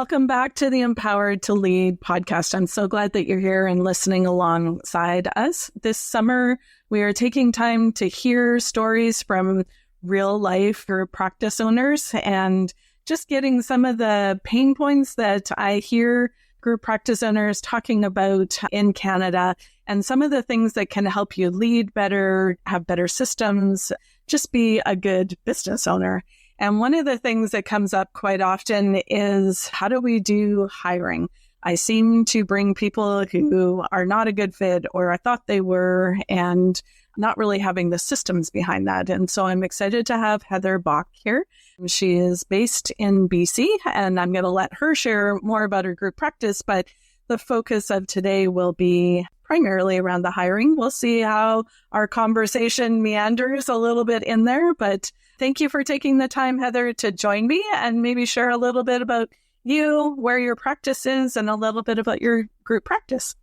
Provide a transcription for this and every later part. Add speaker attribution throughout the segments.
Speaker 1: Welcome back to the Empowered to Lead podcast. I'm so glad that you're here and listening alongside us. This summer, we are taking time to hear stories from real life group practice owners and just getting some of the pain points that I hear group practice owners talking about in Canada and some of the things that can help you lead better, have better systems, just be a good business owner. And one of the things that comes up quite often is, how do we do hiring? I seem to bring people who are not a good fit, or I thought they were, and not really having the systems behind that. And so I'm excited to have Heather Bach here. She is based in BC, and I'm going to let her share more about her group practice. But the focus of today will be primarily around the hiring. We'll see how our conversation meanders a little bit in there, but thank you for taking the time, Heather, to join me and maybe share a little bit about you, where your practice is, and a little bit about your group practice.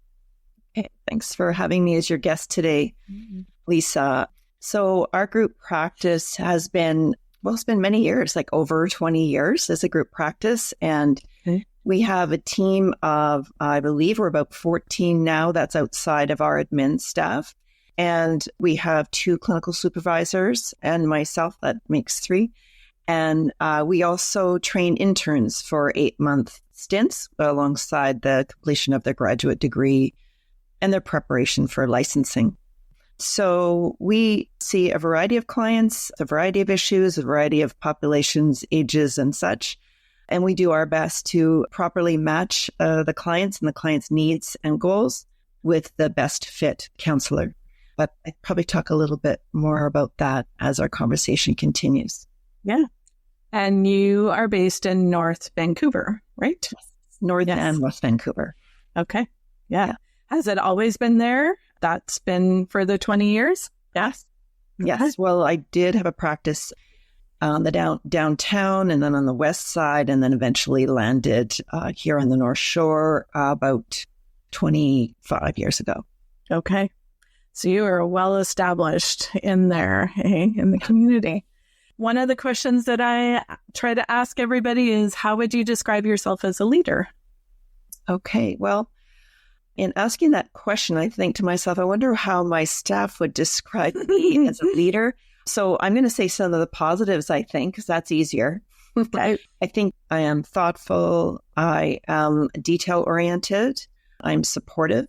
Speaker 2: Okay, thanks for having me as your guest today, Lisa. So our group practice has been, it's been many years, like over 20 years as a group practice. And we have a team of, I believe we're about 14 now. That's outside of our admin staff. And we have 2 clinical supervisors and myself, that makes 3. And we also train interns for 8-month stints alongside the completion of their graduate degree and their preparation for licensing. So we see a variety of clients, a variety of issues, a variety of populations, ages, and such. And we do our best to properly match the clients and the client's needs and goals with the best fit counselor. But I'd probably talk a little bit more about that as our conversation continues.
Speaker 1: Yeah. And you are based in North Vancouver, right?
Speaker 2: North and West Vancouver.
Speaker 1: Okay. Yeah. Has it always been there? That's been for the 20 years?
Speaker 2: Yes. Yes. Well, I did have a practice on the downtown and then on the west side, and then eventually landed here on the North Shore about 25 years ago.
Speaker 1: Okay. So you are well established in there, in the community. One of the questions that I try to ask everybody is, how would you describe yourself as a leader?
Speaker 2: Okay. Well, in asking that question, I think to myself, I wonder how my staff would describe me as a leader. So I'm going to say some of the positives, I think, because that's easier. I think I am thoughtful. I am detail-oriented. I'm supportive.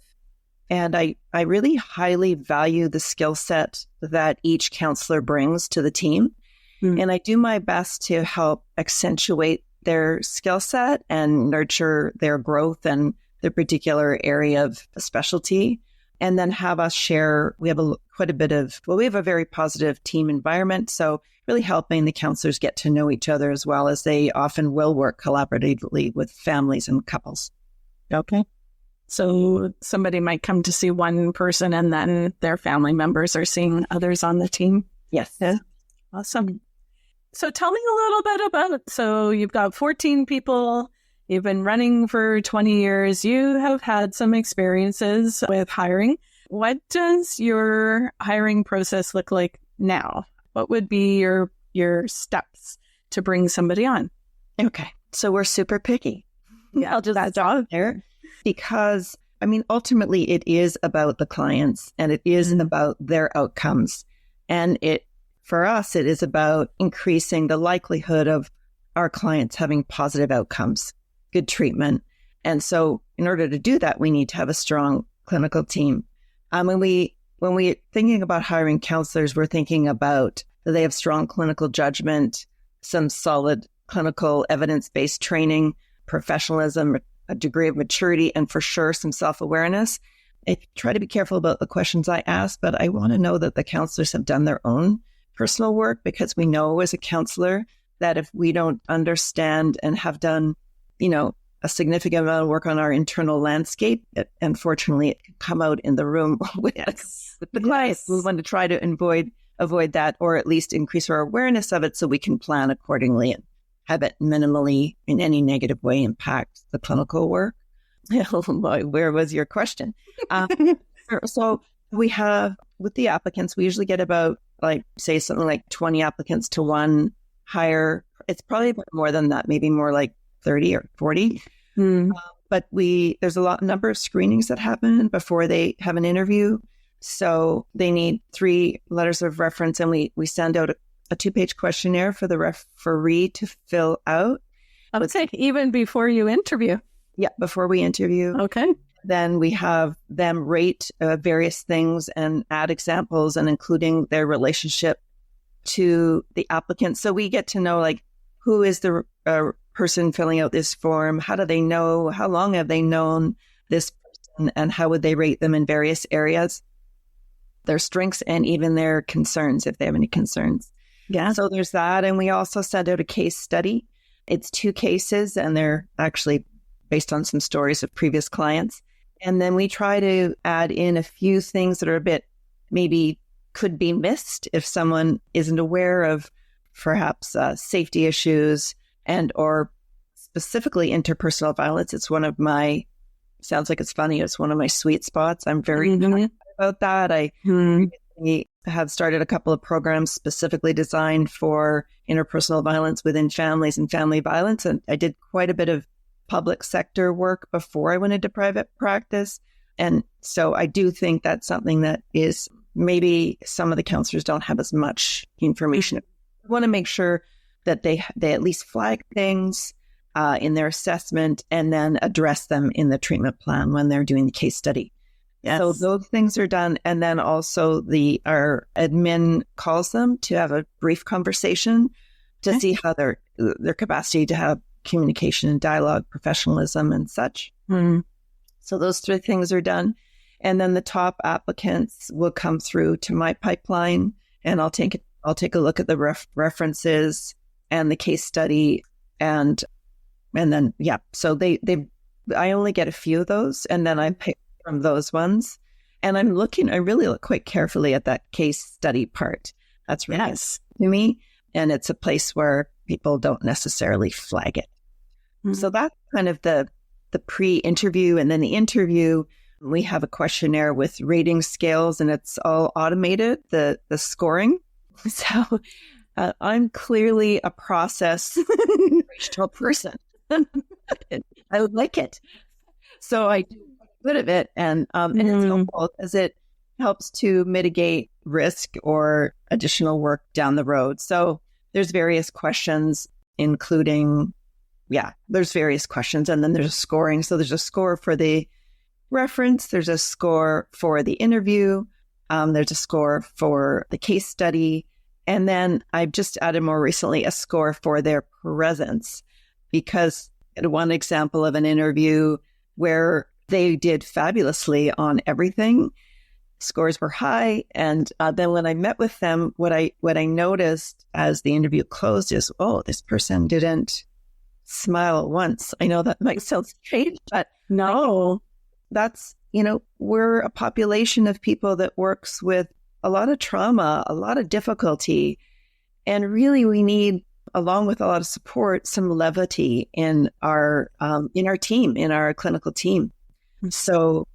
Speaker 2: And I really highly value the skill set that each counselor brings to the team. And I do my best to help accentuate their skill set and nurture their growth and their particular area of specialty. And then have us share, we have we have a very positive team environment. So really helping the counselors get to know each other, as well as they often will work collaboratively with families and couples.
Speaker 1: Okay. So somebody might come to see one person and then their family members are seeing others on the team.
Speaker 2: Yes.
Speaker 1: Yeah. Awesome. So tell me a little bit about, so you've got 14 people, you've been running for 20 years, you have had some experiences with hiring. What does your hiring process look like now? What would be your steps to bring somebody on?
Speaker 2: Okay. So we're super picky.
Speaker 1: Yeah,
Speaker 2: I'll just stop there. Because, I mean, ultimately it is about the clients and it is about their outcomes. And for us, it is about increasing the likelihood of our clients having positive outcomes, good treatment. And so in order to do that, we need to have a strong clinical team. When we're thinking about hiring counselors, we're thinking about that they have strong clinical judgment, some solid clinical evidence-based training, professionalism, a degree of maturity, and for sure some self-awareness. I try to be careful about the questions I ask, but I want to know that the counselors have done their own personal work, because we know as a counselor that if we don't understand and have done, a significant amount of work on our internal landscape, unfortunately, it can come out in the room with the clients. We want to try to avoid that, or at least increase our awareness of it so we can plan accordingly and have it minimally in any negative way impact the clinical work. Where was your question? So we have, with the applicants, we usually get about something like 20 applicants to one hire. It's probably more than that, maybe more like 30 or 40. But there's number of screenings that happen before they have an interview. So they need 3 letters of reference, and we send out a 2-page questionnaire for the referee to fill out.
Speaker 1: I would say even before you interview.
Speaker 2: Yeah, before we interview.
Speaker 1: Okay.
Speaker 2: Then we have them rate various things and add examples, and including their relationship to the applicant. So we get to know, like, who is the person filling out this form? How do they know? How long have they known this person? And how would they rate them in various areas? Their strengths and even their concerns, if they have any concerns.
Speaker 1: Yeah.
Speaker 2: So there's that. And we also send out a case study. It's 2 cases, and they're actually based on some stories of previous clients. And then we try to add in a few things that are a bit maybe could be missed if someone isn't aware of perhaps safety issues and or specifically interpersonal violence. It's one of my, sounds like it's funny, it's one of my sweet spots. I'm very passionate about that. I have started a couple of programs specifically designed for interpersonal violence within families and family violence. And I did quite a bit of public sector work before I went into private practice. And so I do think that's something that is maybe some of the counselors don't have as much information. I want to make sure that they at least flag things in their assessment and then address them in the treatment plan when they're doing the case study. Yes. So those things are done. And then also our admin calls them to have a brief conversation to see how their capacity to have communication and dialogue, professionalism and such. So those 3 things are done. And then the top applicants will come through to my pipeline, and I'll take a look at the references and the case study. And then, so I only get a few of those, and then I pick from those ones. And I really look quite carefully at that case study part. That's really nice to me. And it's a place where people don't necessarily flag it. So that's kind of the pre-interview. And then the interview, we have a questionnaire with rating scales, and it's all automated, the scoring. So I'm clearly a process person. I would like it. So I do good of it. And it's helpful because it helps to mitigate risk or additional work down the road. So there's various questions, including, there's various questions. And then there's a scoring. So there's a score for the reference. There's a score for the interview. There's a score for the case study. And then I've just added more recently a score for their presence, because one example of an interview where they did fabulously on everything, scores were high. And then when I met with them, what I noticed as the interview closed is, this person didn't smile once. I know that might sound strange, but
Speaker 1: no,
Speaker 2: that's, we're a population of people that works with a lot of trauma, a lot of difficulty. And really we need, along with a lot of support, some levity in our team, in our clinical team. So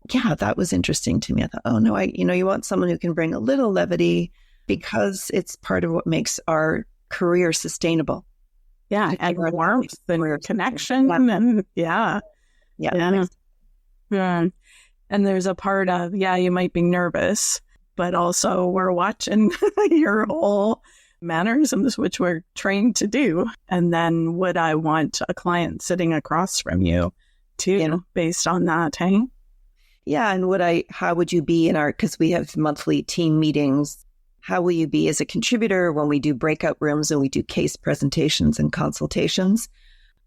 Speaker 2: that was interesting to me. I thought, you want someone who can bring a little levity, because it's part of what makes our career sustainable.
Speaker 1: Yeah. And warmth and connection. And yeah. And there's a part of, you might be nervous, but also we're watching your whole mannerisms, which we're trained to do. And then would I want a client sitting across from you too, based on that, hey?
Speaker 2: Yeah. And how would you be because we have monthly team meetings. How will you be as a contributor when we do breakout rooms and we do case presentations and consultations?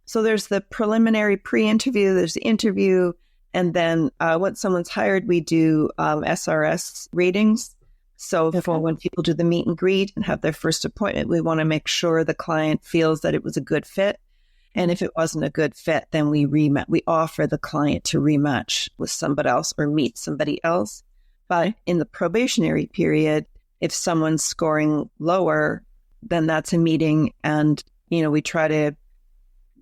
Speaker 2: So there's the preliminary pre-interview, there's the interview. And then once someone's hired, we do SRS ratings. So when people do the meet and greet and have their first appointment, we want to make sure the client feels that it was a good fit. And if it wasn't a good fit, then we offer the client to rematch with somebody else or meet somebody else. But in the probationary period, if someone's scoring lower, then that's a meeting. And, we try to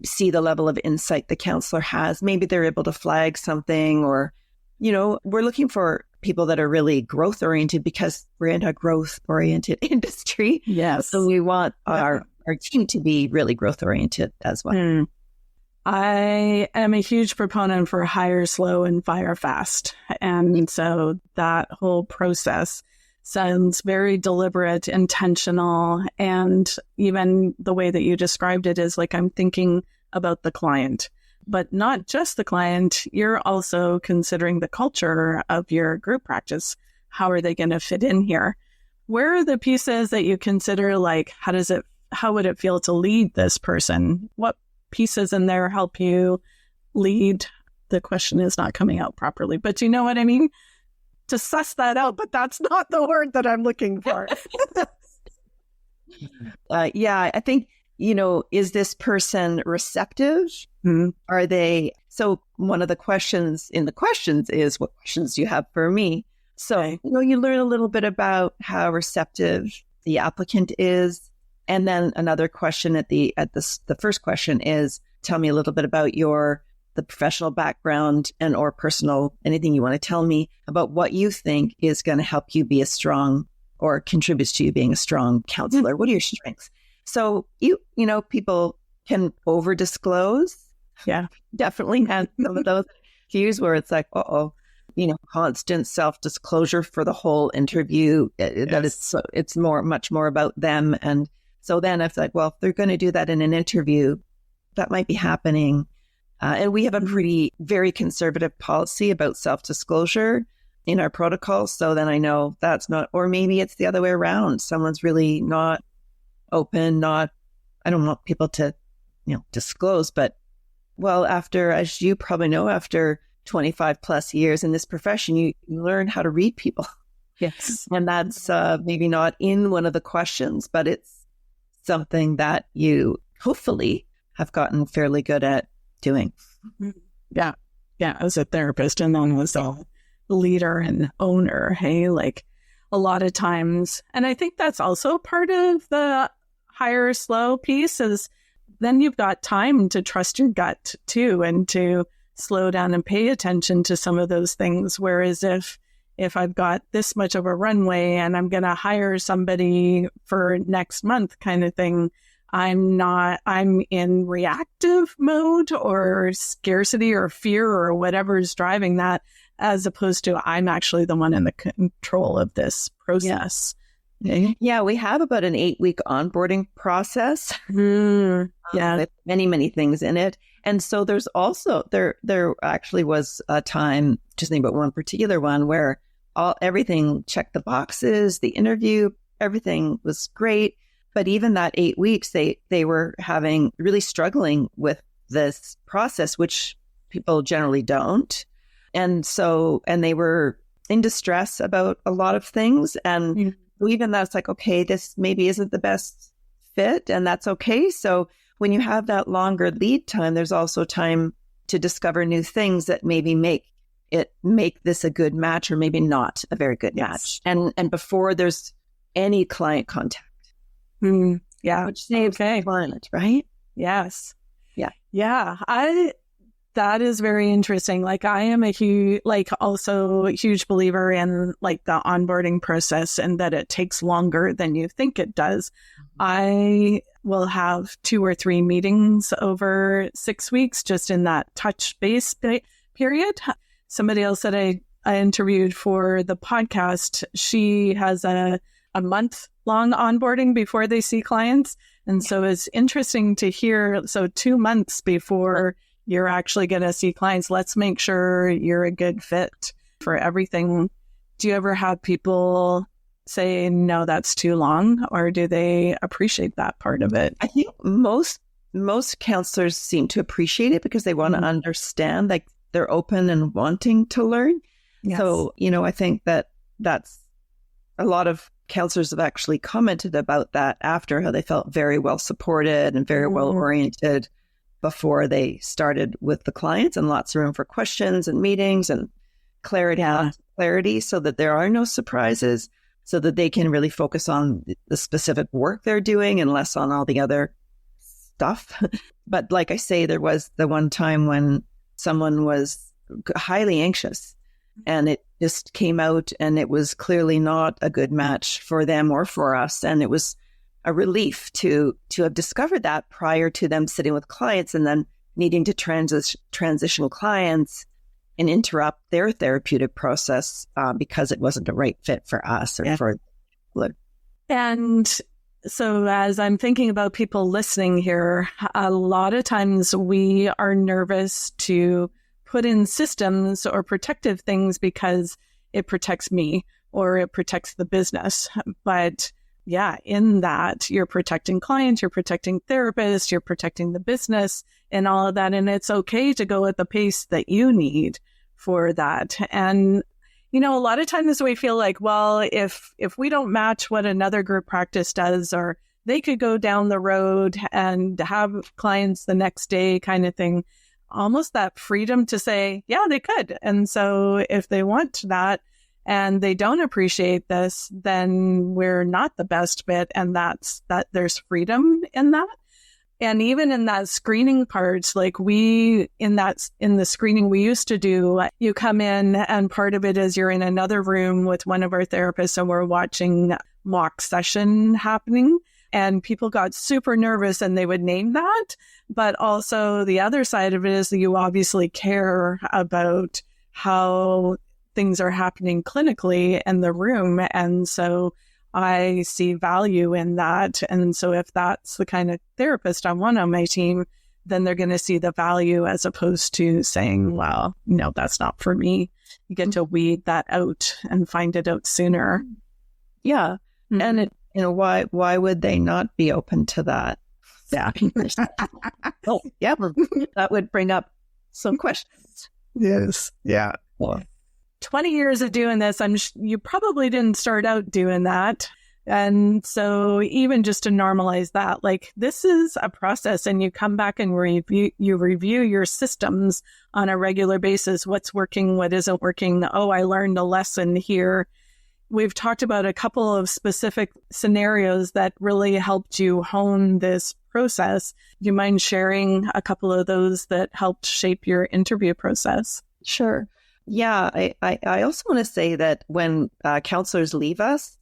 Speaker 2: see the level of insight the counselor has. Maybe they're able to flag something, or, we're looking for people that are really growth oriented, because we're in a growth oriented industry.
Speaker 1: Yes.
Speaker 2: So we want our our team to be really growth oriented as well.
Speaker 1: I am a huge proponent for hire slow and fire fast. And so that whole process sounds very deliberate, intentional. And even the way that you described it is like, I'm thinking about the client, but not just the client. You're also considering the culture of your group practice. How are they going to fit in here? Where are the pieces that you consider, like, how would it feel to lead this person? What pieces in there help you lead? The question is not coming out properly, but do you know what I mean? To suss that out, but that's not the word that I'm looking for.
Speaker 2: Yeah, I think, is this person receptive? Are they? So one of the questions in the questions is, what questions do you have for me? So, you learn a little bit about how receptive the applicant is. And then another question the first question is, tell me a little bit about the professional background and or personal, anything you want to tell me about what you think is going to help you be a strong or contributes to you being a strong counselor. What are your strengths? So people can over disclose.
Speaker 1: Yeah,
Speaker 2: definitely had some of those cues where it's like, constant self-disclosure for the whole interview. That it's much more about them. And so then it's like, well, if they're going to do that in an interview, that might be happening. And we have a very conservative policy about self-disclosure in our protocols. So then I know that's not, or maybe it's the other way around. Someone's really not open, I don't want people to, disclose, but as you probably know, after 25 plus years in this profession, you learn how to read people.
Speaker 1: Yes.
Speaker 2: And that's maybe not in one of the questions, but it's something that you hopefully have gotten fairly good at doing.
Speaker 1: Yeah. As a therapist and then as a leader and owner, like a lot of times. And I think that's also part of the hire slow piece is then you've got time to trust your gut too, and to slow down and pay attention to some of those things. Whereas if I've got this much of a runway and I'm going to hire somebody for next month kind of thing, I'm in reactive mode or scarcity or fear or whatever's driving that, as opposed to I'm actually the one in the control of this process.
Speaker 2: Yeah, we have about an 8-week onboarding process.
Speaker 1: With
Speaker 2: many, many things in it. And so there's also, there actually was a time, just think about one particular one, where everything checked the boxes, the interview, everything was great. But even that 8 weeks, they were really struggling with this process, which people generally don't. And they were in distress about a lot of things. And even that's like, okay, this maybe isn't the best fit, and that's okay. So when you have that longer lead time, there's also time to discover new things that maybe make this a good match or maybe not a very good match. And before there's any client contact.
Speaker 1: Which
Speaker 2: saves the client, right?
Speaker 1: Yes.
Speaker 2: Yeah.
Speaker 1: That is very interesting. Like I am also a huge believer in like the onboarding process and that it takes longer than you think it does. I will have 2 or 3 meetings over 6 weeks, just in that touch base period. Somebody else that I interviewed for the podcast, she has a month long onboarding before they see clients. And so it's interesting to hear. So 2 months before you're actually going to see clients, let's make sure you're a good fit for everything. Do you ever have people say, no, that's too long, or do they appreciate that part of it?
Speaker 2: I think most counselors seem to appreciate it because they want to understand, like they're open and wanting to learn.
Speaker 1: Yes.
Speaker 2: So, I think that's a lot of counselors have actually commented about that after, how they felt very well supported and very well oriented before they started with the clients, and lots of room for questions and meetings and clarity so that there are no surprises, so that they can really focus on the specific work they're doing and less on all the other stuff. But like I say, there was the one time when someone was highly anxious and it just came out, and it was clearly not a good match for them or for us. And it was a relief to have discovered that prior to them sitting with clients and then needing to transition clients and interrupt their therapeutic process because it wasn't the right fit for us or for.
Speaker 1: And so as I'm thinking about people listening here, a lot of times we are nervous to put in systems or protective things because it protects me or it protects the business. But yeah, in that you're protecting clients, you're protecting therapists, you're protecting the business and all of that. And it's okay to go at the pace that you need for that. And a lot of times we feel like, well, if we don't match what another group practice does, or they could go down the road and have clients the next day kind of thing, almost that freedom to say, yeah, they could. And so if they want that and they don't appreciate this, then we're not the best fit. And that's that there's freedom in that. And even in that screening part, like in the screening we used to do, you come in and part of it is you're in another room with one of our therapists and we're watching mock session happening. And people got super nervous and they would name that. But also the other side of it is that you obviously care about how things are happening clinically in the room. And so I see value in that. And so if that's the kind of therapist I want on my team, then they're going to see the value as opposed to saying, well, no, that's not for me. You get to weed that out and find it out sooner.
Speaker 2: Yeah. And why would they not be open to that? Yeah. Oh, yeah. That would bring up some questions.
Speaker 1: Yes.
Speaker 2: Yeah.
Speaker 1: Well, 20 years of doing this, you probably didn't start out doing that. And so even just to normalize that, like this is a process and you come back and you review your systems on a regular basis. What's working, what isn't working. Oh, I learned a lesson here. We've talked about a couple of specific scenarios that really helped you hone this process. Do you mind sharing a couple of those that helped shape your interview process?
Speaker 2: Sure. Yeah, I also want to say that when counselors leave us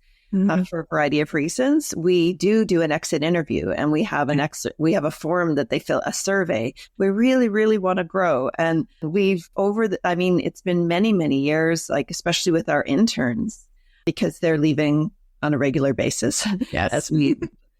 Speaker 2: for a variety of reasons, we do an exit interview and we have a form that they fill, a survey. We really, really want to grow. And it's been many, many years, like especially with our interns, because they're leaving on a regular basis as we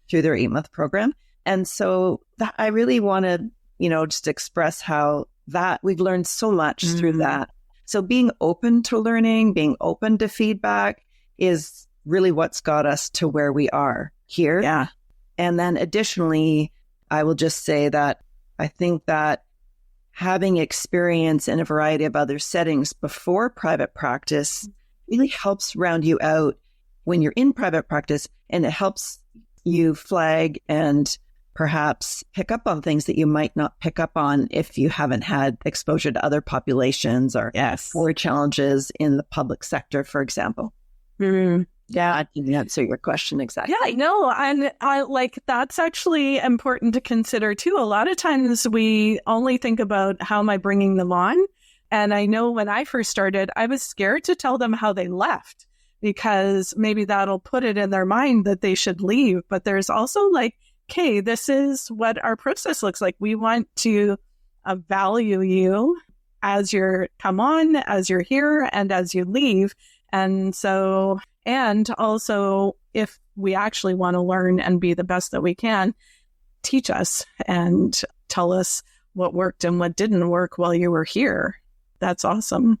Speaker 2: through their 8-month program. And so I really want to, just express how that we've learned so much through that. So being open to learning, being open to feedback is really what's got us to where we are here.
Speaker 1: Yeah.
Speaker 2: And then additionally, I will just say that I think that having experience in a variety of other settings before private practice really helps round you out when you're in private practice, and it helps you flag and perhaps pick up on things that you might not pick up on if you haven't had exposure to other populations or challenges in the public sector, for example.
Speaker 1: Mm-hmm.
Speaker 2: Yeah, I can answer your question exactly.
Speaker 1: Yeah, I know. And I that's actually important to consider too. A lot of times we only think about how am I bringing them on? And I know when I first started, I was scared to tell them how they left because maybe that'll put it in their mind that they should leave. But there's also okay, this is what our process looks like. We want to value you as you come on, as you're here, and as you leave. And so, and also, if we actually want to learn and be the best that we can, teach us and tell us what worked and what didn't work while you were here. That's awesome.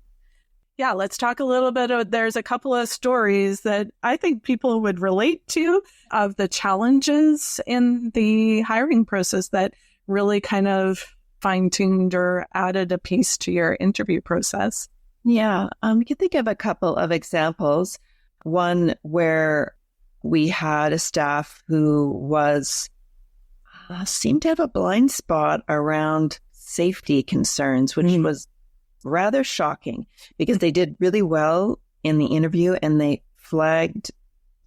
Speaker 1: Yeah, let's talk a little bit. There's a couple of stories that I think people would relate to of the challenges in the hiring process that really kind of fine-tuned or added a piece to your interview process.
Speaker 2: Yeah, you can think of a couple of examples. One where we had a staff who seemed to have a blind spot around safety concerns, which was rather shocking because they did really well in the interview and they flagged,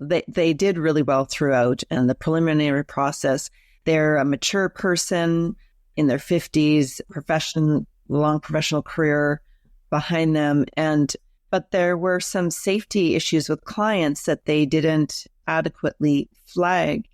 Speaker 2: they did really well throughout and the preliminary process. They're a mature person in their 50s, long professional career behind them. But there were some safety issues with clients that they didn't adequately flag.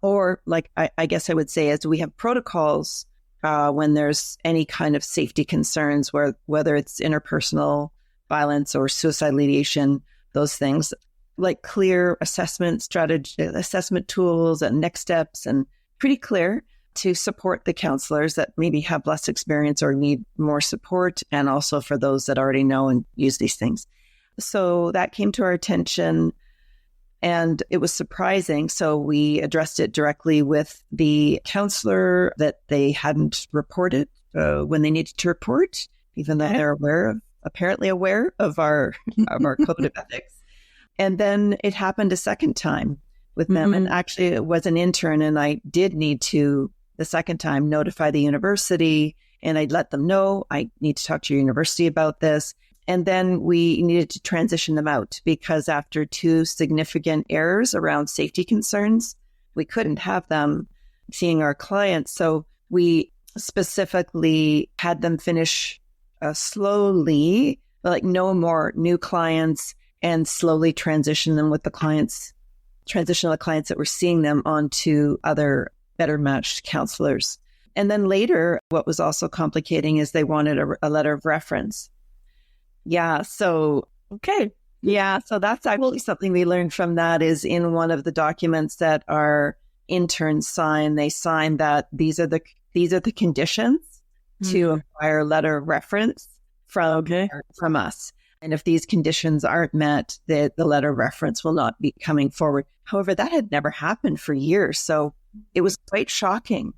Speaker 2: Or like, I guess I would say is we have protocols when there's any kind of safety concerns, whether it's interpersonal violence or suicide ideation, those things, like clear assessment strategy, assessment tools and next steps, and pretty clear to support the counselors that maybe have less experience or need more support, and also for those that already know and use these things. So that came to our attention and it was surprising. So we addressed it directly with the counselor that they hadn't reported when they needed to report, even though they're apparently aware of our code of ethics. And then it happened a second time with them. And actually it was an intern, and I did need to, the second time, notify the university, and I'd let them know, I need to talk to your university about this. And then we needed to transition them out because after 2 significant errors around safety concerns, we couldn't have them seeing our clients. So we specifically had them finish slowly, like no more new clients, and slowly transition them with the clients, transition the clients that were seeing them onto other better matched counselors. And then later, what was also complicating is they wanted a letter of reference. Yeah. So, okay. Yeah. So that's actually something we learned from that is in one of the documents that our interns sign, they sign that these are the conditions to acquire a letter of reference from us. And if these conditions aren't met, the letter of reference will not be coming forward. However, that had never happened for years. So it was quite shocking.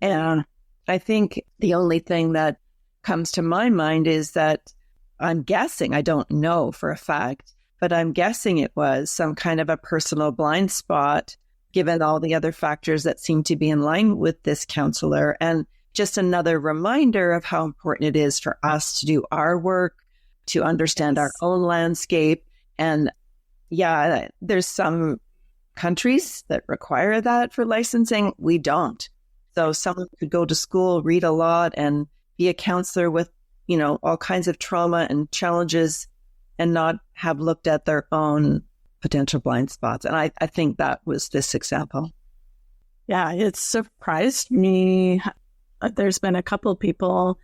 Speaker 2: And I think the only thing that comes to my mind is that I'm guessing, I don't know for a fact, but I'm guessing it was some kind of a personal blind spot, given all the other factors that seem to be in line with this counselor. And just another reminder of how important it is for us to do our work, to understand our own landscape. And yeah, there's some countries that require that for licensing. We don't. So someone could go to school, read a lot, and be a counselor with, all kinds of trauma and challenges and not have looked at their own potential blind spots. And I think that was this example.
Speaker 1: Yeah, it surprised me. There's been a couple people,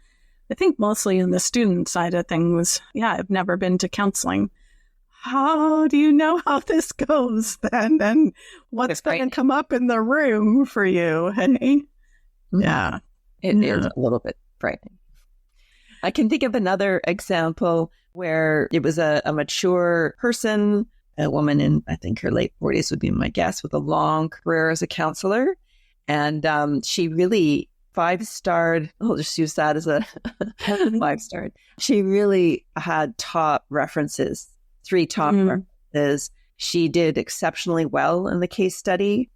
Speaker 1: I think mostly in the student side of things. Yeah, I've never been to counseling. How do you know how this goes then? And what's going to come up in the room for you? Hey? Yeah.
Speaker 2: It is a little bit frightening. I can think of another example where it was a mature person, a woman in, I think her late 40s would be my guess, with a long career as a counselor. And she really 5-starred, I'll just use that as a 5-starred. She really had top references, 3 top references. She did exceptionally well in the case study.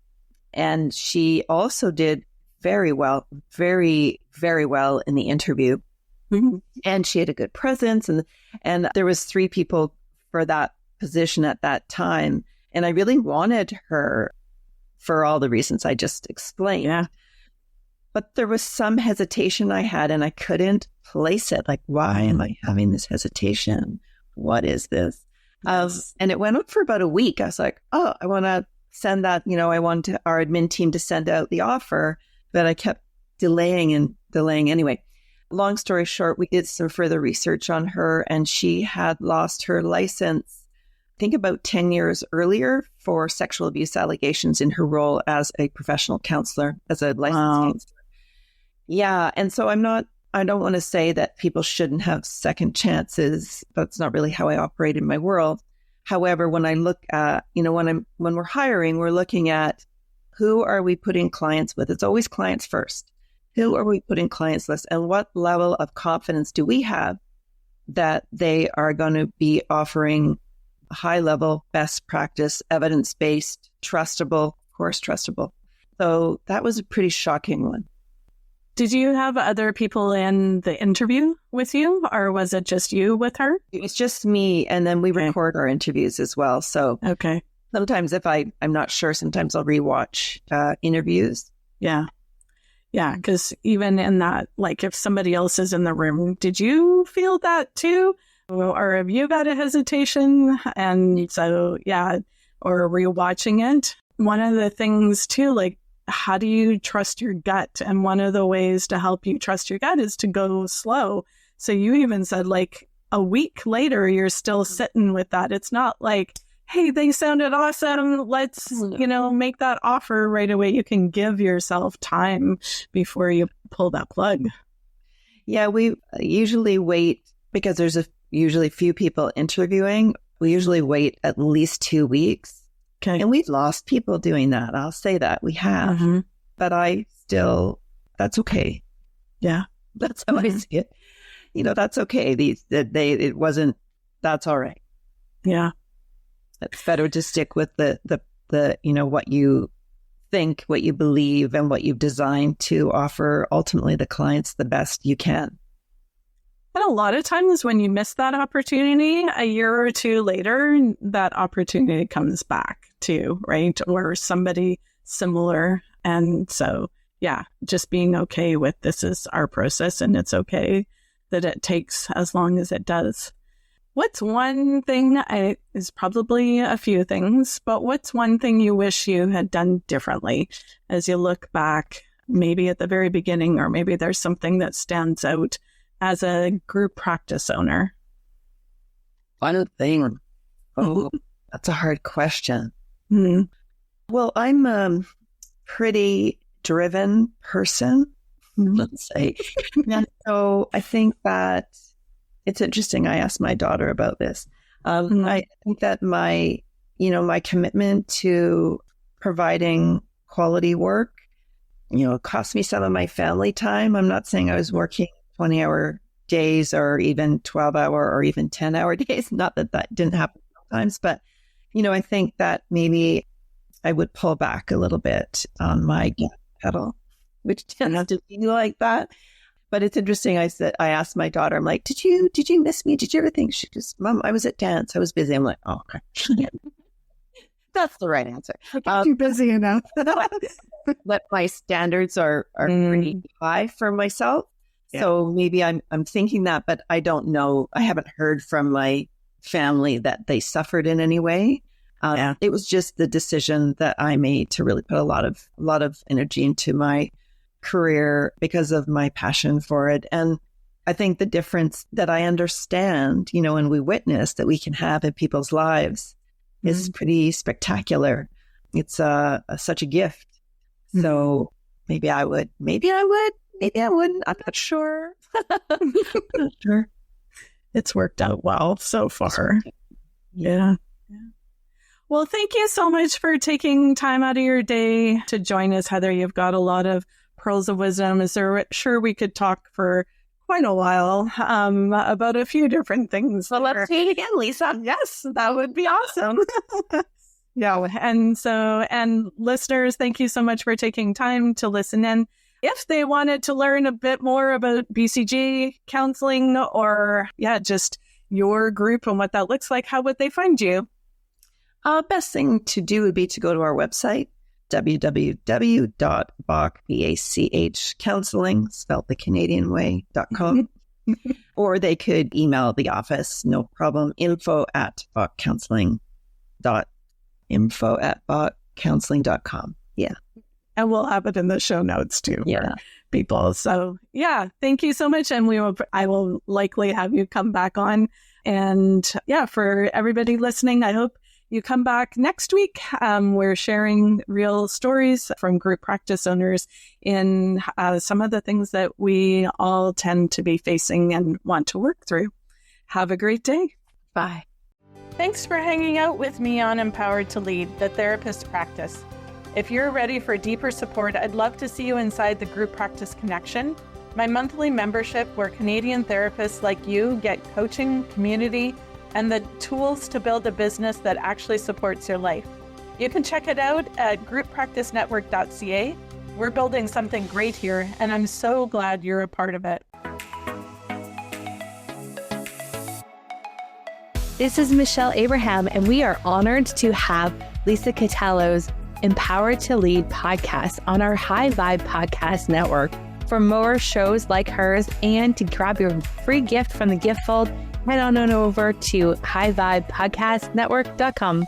Speaker 2: And she also did very well, very, very well in the interview. And she had a good presence. And there was 3 people for that position at that time. And I really wanted her for all the reasons I just explained. Yeah. But there was some hesitation I had, and I couldn't place it. Like, why am I having this hesitation? What is this? And it went on for about a week. I was like, oh, I want to send that, I want our admin team to send out the offer, but I kept delaying anyway. Long story short, we did some further research on her, and she had lost her license, I think about 10 years earlier, for sexual abuse allegations in her role as a professional counselor, as a licensed counselor. Yeah. And so I don't want to say that people shouldn't have second chances. That's not really how I operate in my world. However, when I look at, when we're hiring, we're looking at who are we putting clients with? It's always clients first. Who are we putting clients with, and what level of confidence do we have that they are going to be offering high level, best practice, evidence-based, trustable, of course, trustable. So that was a pretty shocking one.
Speaker 1: Did you have other people in the interview with you, or was it just you with her?
Speaker 2: It was just me, and then we record our interviews as well. So sometimes if I'm not sure, sometimes I'll rewatch interviews.
Speaker 1: Yeah. Yeah, because even in that, like if somebody else is in the room, did you feel that too? Or have you got a hesitation? And so, yeah, or were you watching it? one of the things too, like, how do you trust your gut? And one of the ways to help you trust your gut is to go slow. So you even said, like, a week later, you're still sitting with that. It's not like, hey, they sounded awesome. Let's, make that offer right away. You can give yourself time before you pull that plug.
Speaker 2: Yeah, we usually wait because there's usually few people interviewing. We usually wait at least 2 weeks.
Speaker 1: Okay.
Speaker 2: And we've lost people doing that. I'll say that we have, but that's okay.
Speaker 1: Yeah.
Speaker 2: That's how I see it. That's okay. That's all right.
Speaker 1: Yeah.
Speaker 2: It's better to stick with the what you think, what you believe, and what you've designed to offer ultimately the clients the best you can.
Speaker 1: And a lot of times when you miss that opportunity, a year or two later, that opportunity comes back too, right? Or somebody similar. And so, yeah, just being okay with this is our process, and it's okay that it takes as long as it does. What's one thing, is probably a few things, but what's one thing you wish you had done differently as you look back, maybe at the very beginning, or maybe there's something that stands out as a group practice owner?
Speaker 2: One thing. Oh, that's a hard question.
Speaker 1: Mm-hmm.
Speaker 2: Well, I'm a pretty driven person, let's say. And so I think that it's interesting. I asked my daughter about this. I think that my commitment to providing quality work, cost me some of my family time. I'm not saying I was working 20-hour days or even 12-hour or even 10-hour days. Not that didn't happen sometimes, but, I think that maybe I would pull back a little bit on my gas pedal, which tends to be like that. But it's interesting. I asked my daughter, I'm like, did you miss me? Did you ever think? She goes, Mom, I was at dance. I was busy. I'm like, oh, okay. That's the right answer.
Speaker 1: You're busy enough.
Speaker 2: But my standards are pretty high for myself. Yeah. So maybe I'm thinking that, but I don't know. I haven't heard from my family that they suffered in any way. It was just the decision that I made to really put a lot of energy into my career because of my passion for it. And I think the difference that I understand, and we witness that we can have in people's lives is pretty spectacular. It's such a gift. So maybe I would, maybe I wouldn't. I'm not sure. Not sure.
Speaker 1: It's worked out well so far. Yeah. Well, thank you so much for taking time out of your day to join us, Heather. You've got a lot of pearls of wisdom. Sure, we could talk for quite a while about a few different things.
Speaker 2: Well, let's do it again, Lisa.
Speaker 1: Yes, that would be awesome. Yeah. And listeners, thank you so much for taking time to listen in. If they wanted to learn a bit more about BCG counseling or, just your group and what that looks like, how would they find you?
Speaker 2: Best thing to do would be to go to our website, www.bachcounseling, spelled the Canadian way.com. Or they could email the office, no problem, info@bachcounseling.com. Yeah.
Speaker 1: And we'll have it in the show notes too for people. So thank you so much. And I will likely have you come back on. And for everybody listening, I hope you come back next week. We're sharing real stories from group practice owners in some of the things that we all tend to be facing and want to work through. Have a great day.
Speaker 2: Bye.
Speaker 1: Thanks for hanging out with me on Empowered to Lead, the therapist practice. If you're ready for deeper support, I'd love to see you inside the Group Practice Connection, my monthly membership where Canadian therapists like you get coaching, community, and the tools to build a business that actually supports your life. You can check it out at grouppracticenetwork.ca. We're building something great here, and I'm so glad you're a part of it.
Speaker 3: This is Michelle Abraham, and we are honored to have Lisa Catallo's Empowered to Lead podcast on our High Vibe Podcast Network. For more shows like hers and to grab your free gift from the gift fold, head on over to highvibepodcastnetwork.com.